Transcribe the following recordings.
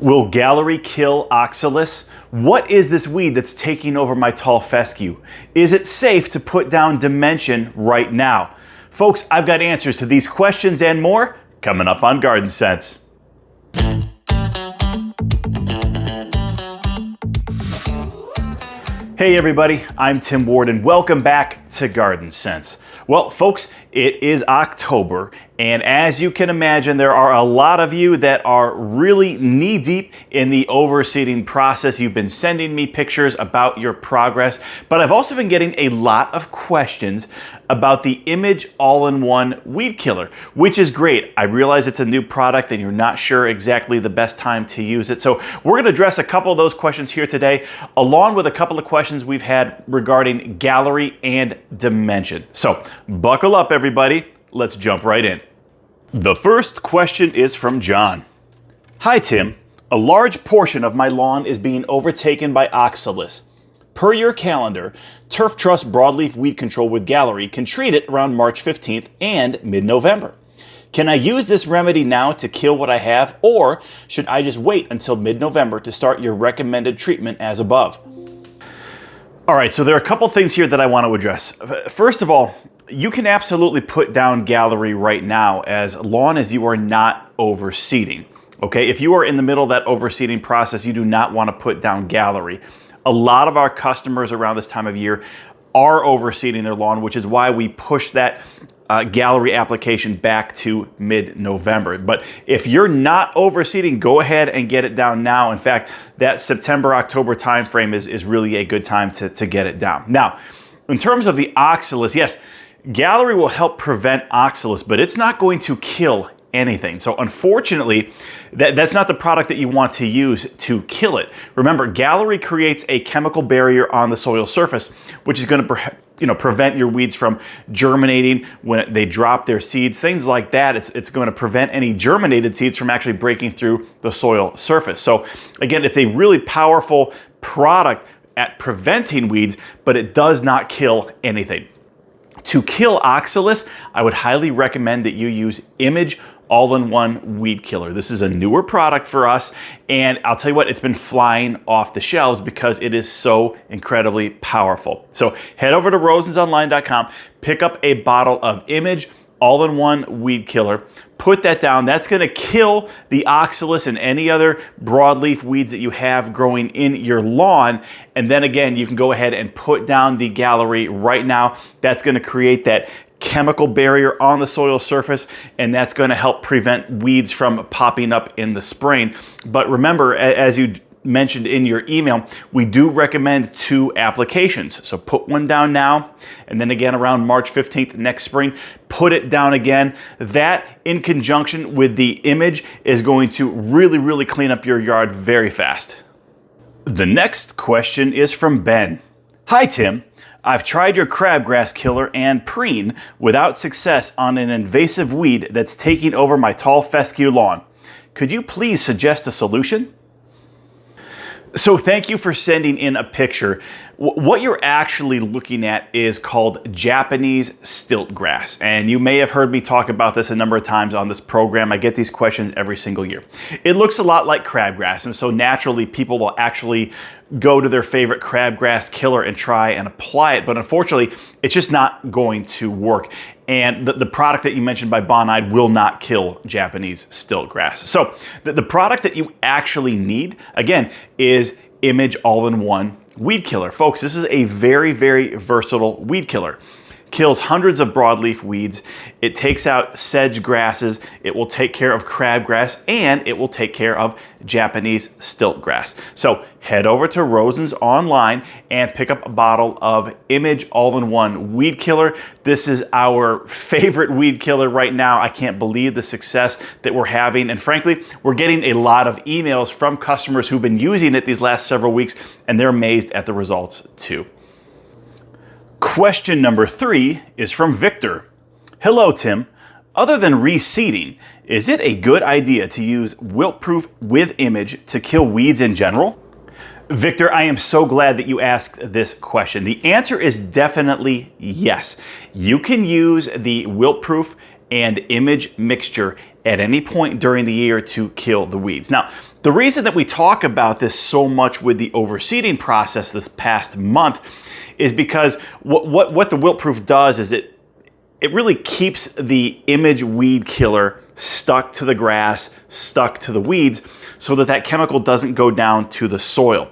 Will gallery kill Oxalis? What is this weed that's taking over my tall fescue? Is it safe to put down Dimension right now? Folks, I've got answers to these questions and more coming up on Garden Sense. Hey everybody, I'm Tim Ward and welcome back to Garden Sense. Well, folks, it is October, and as you can imagine, there are a lot of you that are really knee-deep in the overseeding process. You've been sending me pictures about your progress, but I've also been getting a lot of questions about the Image All-in-One Weed Killer, which is great. I realize it's a new product and you're not sure exactly the best time to use it. So we're going to address a couple of those questions here today, along with a couple of questions we've had regarding gallery and dimension. So buckle up, everybody. Let's jump right in. The first question is from John. Hi, Tim. A large portion of my lawn is being overtaken by Oxalis. Per your calendar, Turf Truss Broadleaf Weed Control with Gallery can treat it around March 15th and mid-November. Can I use this remedy now to kill what I have, or should I just wait until mid-November to start your recommended treatment as above? All right, so there are a couple things here that I want to address. First of all, you can absolutely put down gallery right now as long as you are not overseeding. Okay, if you are in the middle of that overseeding process, you do not want to put down gallery. A lot of our customers around this time of year are overseeding their lawn, which is why we push that gallery application back to mid-November. But if you're not overseeding, go ahead and get it down now. In fact, that September-October timeframe is really a good time to get it down. Now, in terms of the Oxalis, yes, gallery will help prevent Oxalis, but it's not going to kill anything. So unfortunately, that's not the product that you want to use to kill it. Remember, gallery creates a chemical barrier on the soil surface, which is going to prevent your weeds from germinating when they drop their seeds, things like that. It's going to prevent any germinated seeds from actually breaking through the soil surface. So again, it's a really powerful product at preventing weeds, but it does not kill anything. To kill Oxalis, I would highly recommend that you use Image All-in-One Weed Killer. This is a newer product for us, and I'll tell you what, it's been flying off the shelves because it is so incredibly powerful. So head over to rosensonline.com, pick up a bottle of Image All-in-One Weed Killer, put that down. That's going to kill the Oxalis and any other broadleaf weeds that you have growing in your lawn. And then again, you can go ahead and put down the gallery right now. That's going to create that chemical barrier on the soil surface, and that's going to help prevent weeds from popping up in the spring. But remember, as you mentioned in your email, we do recommend 2 applications. So put one down now, and then again around March 15th next spring, put it down again. That in conjunction with the Image is going to really clean up your yard very fast. The next question is from Ben. Hi, Tim. I've tried your crabgrass killer and preen without success on an invasive weed that's taking over my tall fescue lawn. Could you please suggest a solution? So thank you for sending in a picture. What you're actually looking at is called Japanese stilt grass. And you may have heard me talk about this a number of times on this program. I get these questions every single year. It looks a lot like crabgrass, and so naturally people will actually go to their favorite crabgrass killer and try and apply it. But unfortunately, it's just not going to work. And the product that you mentioned by Bonide will not kill Japanese stilt grass. So the product that you actually need, again, is Image All-in-One Weed Killer. Folks, this is a very versatile weed killer. Kills hundreds of broadleaf weeds. It takes out sedge grasses. It will take care of crabgrass, and it will take care of Japanese stilt grass. So head over to Rosen's online and pick up a bottle of Image All-in-One Weed Killer. This is our favorite weed killer right now. I can't believe the success that we're having. And frankly, we're getting a lot of emails from customers who've been using it these last several weeks, and they're amazed at the results too. Question number 3 is from Victor. Hello, Tim. Other than reseeding, is it a good idea to use wilt-proof with Image to kill weeds in general? Victor, I am so glad that you asked this question. The answer is definitely yes. You can use the wilt-proof and Image mixture at any point during the year to kill the weeds. Now, the reason that we talk about this so much with the overseeding process this past month is because what the wilt proof does is it really keeps the image weed killer stuck to the grass, stuck to the weeds, so that chemical doesn't go down to the soil.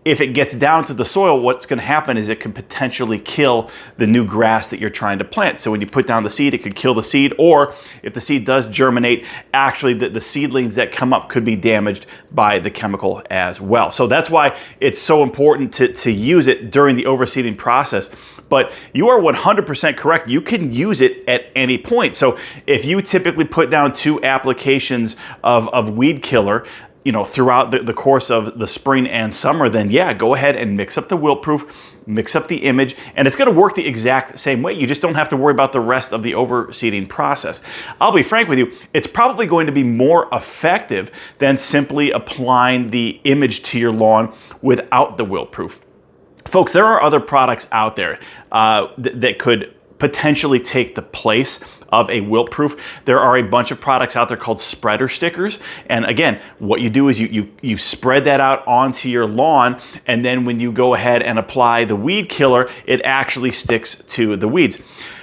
If it gets down to the soil, what's going to happen is it can potentially kill the new grass that you're trying to plant. So when you put down the seed, it could kill the seed, or if the seed does germinate, actually the seedlings that come up could be damaged by the chemical as well. So that's why it's so important to use it during the overseeding process. But you are 100% correct. You can use it at any point. So if you typically put down 2 applications of weed killer, throughout the course of the spring and summer, then yeah, go ahead and mix up the wilt proof, mix up the image, and it's going to work the exact same way. You just don't have to worry about the rest of the overseeding process. I'll be frank with you, it's probably going to be more effective than simply applying the image to your lawn without the wilt proof. Folks, there are other products out there that could potentially take the place of a wilt proof. There are a bunch of products out there called spreader stickers. And again, what you do is you spread that out onto your lawn, and then when you go ahead and apply the weed killer, it actually sticks to the weeds.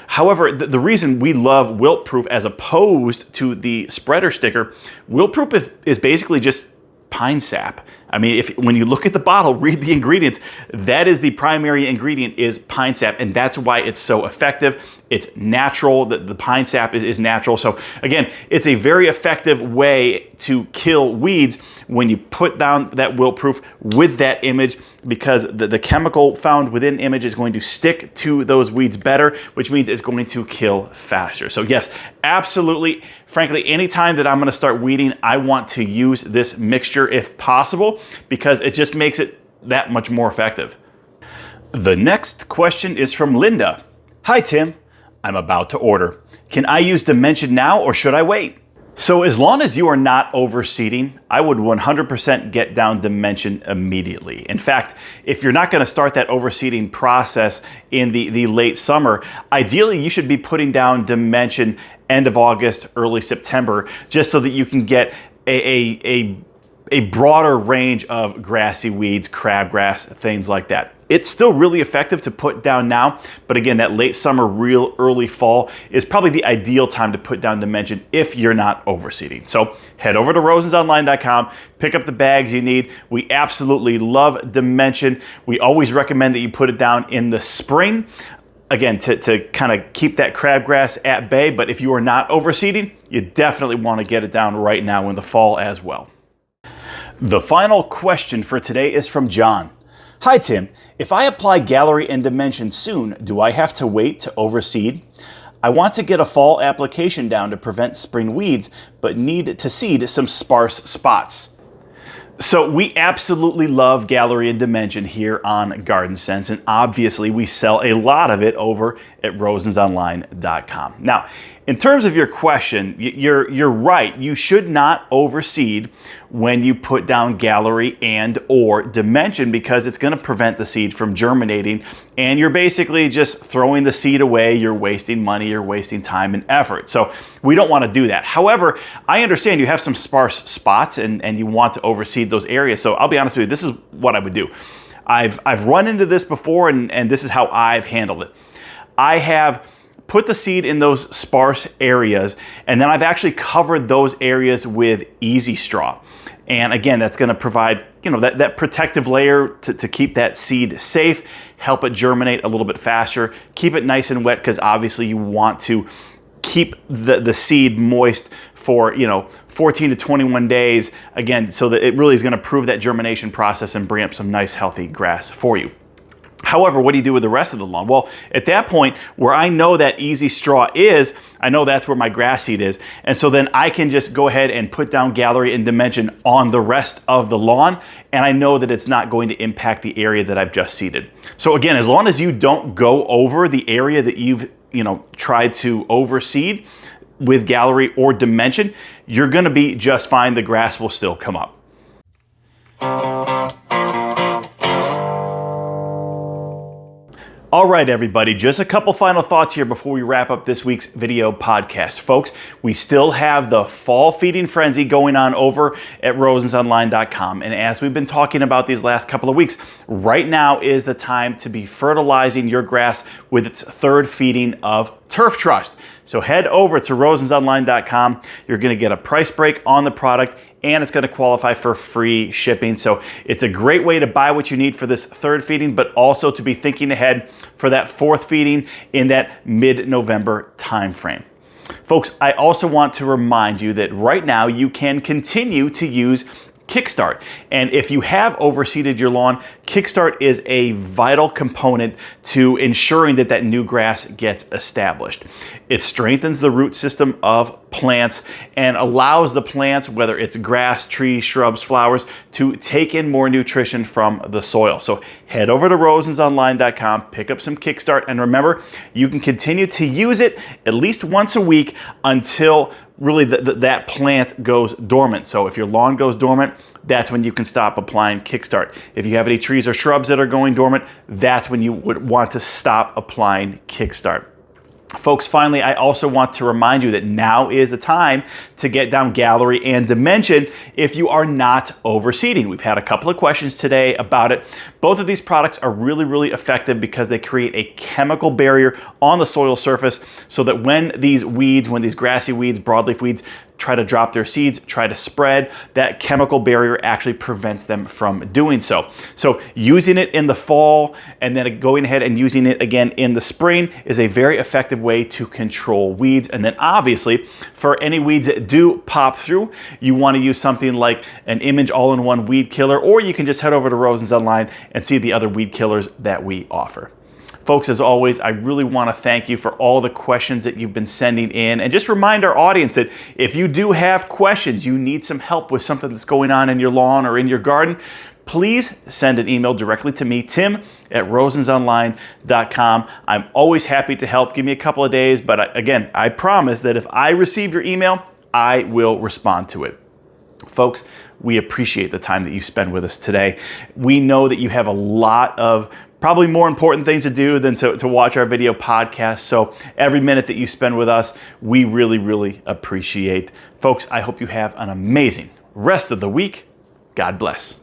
However, the reason we love wilt proof as opposed to the spreader sticker, wilt proof is basically just pine sap. I mean, when you look at the bottle, read the ingredients, that is the primary ingredient is pine sap, and that's why it's so effective. It's natural, the pine sap is natural. So again, it's a very effective way to kill weeds when you put down that wilt proof with that image, because the chemical found within image is going to stick to those weeds better, which means it's going to kill faster. So yes, absolutely. Frankly, anytime that I'm going to start weeding, I want to use this mixture if possible, because it just makes it that much more effective. The next question is from Linda. Hi, Tim. I'm about to order. Can I use Dimension now or should I wait? So as long as you are not overseeding, I would 100% get down Dimension immediately. In fact, if you're not going to start that overseeding process in the late summer, ideally you should be putting down Dimension end of August, early September, just so that you can get a broader range of grassy weeds, crabgrass, things like that. It's still really effective to put down now, but again, that late summer, real early fall is probably the ideal time to put down Dimension if you're not overseeding. So head over to rosensonline.com, pick up the bags you need. We absolutely love Dimension. We always recommend that you put it down in the spring, again, to kind of keep that crabgrass at bay. But if you are not overseeding, you definitely want to get it down right now in the fall as well. The final question for today is from John. Hi, Tim. If I apply Gallery and Dimension soon, do I have to wait to overseed? I want to get a fall application down to prevent spring weeds, but need to seed some sparse spots. So we absolutely love Gallery and Dimension here on Garden Sense, and obviously we sell a lot of it over at rosensonline.com. Now, in terms of your question, you're right. You should not overseed when you put down Gallery and or Dimension, because it's going to prevent the seed from germinating, and you're basically just throwing the seed away. You're wasting money, you're wasting time and effort. So we don't want to do that. However, I understand you have some sparse spots and you want to overseed those areas. So I'll be honest with you, this is what I would do. I've run into this before, and this is how I've handled it. I have put the seed in those sparse areas, and then I've actually covered those areas with easy straw. And again, that's going to provide, that protective layer to keep that seed safe, help it germinate a little bit faster, keep it nice and wet, because obviously you want to keep the seed moist for 14 to 21 days, again, so that it really is going to prove that germination process and bring up some nice healthy grass for you. However, what do you do with the rest of the lawn? Well, at that point, where I know that easy straw is, I know that's where my grass seed is. And so then I can just go ahead and put down Gallery and Dimension on the rest of the lawn, and I know that it's not going to impact the area that I've just seeded. So again, as long as you don't go over the area that you've tried to overseed with Gallery or Dimension, you're going to be just fine. The grass will still come up. All right, everybody, just a couple final thoughts here before we wrap up this week's video podcast. Folks, we still have the fall feeding frenzy going on over at rosensonline.com. And as we've been talking about these last couple of weeks, right now is the time to be fertilizing your grass with its third feeding of Turf Trust. So head over to rosensonline.com. You're going to get a price break on the product, and it's going to qualify for free shipping. So it's a great way to buy what you need for this third feeding, but also to be thinking ahead for that fourth feeding in that mid-November timeframe. Folks, I also want to remind you that right now you can continue to use Kickstart. And if you have overseeded your lawn, Kickstart is a vital component to ensuring that that new grass gets established. It strengthens the root system of plants and allows the plants, whether it's grass, trees, shrubs, flowers, to take in more nutrition from the soil. So head over to rosensonline.com, pick up some Kickstart, and remember, you can continue to use it at least once a week until really that plant goes dormant. So if your lawn goes dormant, that's when you can stop applying Kickstart. If you have any trees or shrubs that are going dormant, that's when you would want to stop applying Kickstart. Folks, finally, I also want to remind you that now is the time to get down Gallery and Dimension if you are not overseeding. We've had a couple of questions today about it. Both of these products are really, really effective because they create a chemical barrier on the soil surface so that when these grassy weeds, broadleaf weeds, try to drop their seeds, try to spread, that chemical barrier actually prevents them from doing so. So using it in the fall and then going ahead and using it again in the spring is a very effective way to control weeds. And then obviously for any weeds that do pop through, you want to use something like an Image all-in-one weed killer, or you can just head over to Rosens Online and see the other weed killers that we offer. Folks, as always, I really want to thank you for all the questions that you've been sending in, and just remind our audience that if you do have questions, you need some help with something that's going on in your lawn or in your garden, please send an email directly to me, Tim at rosensonline.com. I'm always happy to help. Give me a couple of days, but again, I promise that if I receive your email, I will respond to it. Folks, we appreciate the time that you spend with us today. We know that you have a lot of probably more important things to do than to watch our video podcast. So every minute that you spend with us, we really, really appreciate. Folks, I hope you have an amazing rest of the week. God bless.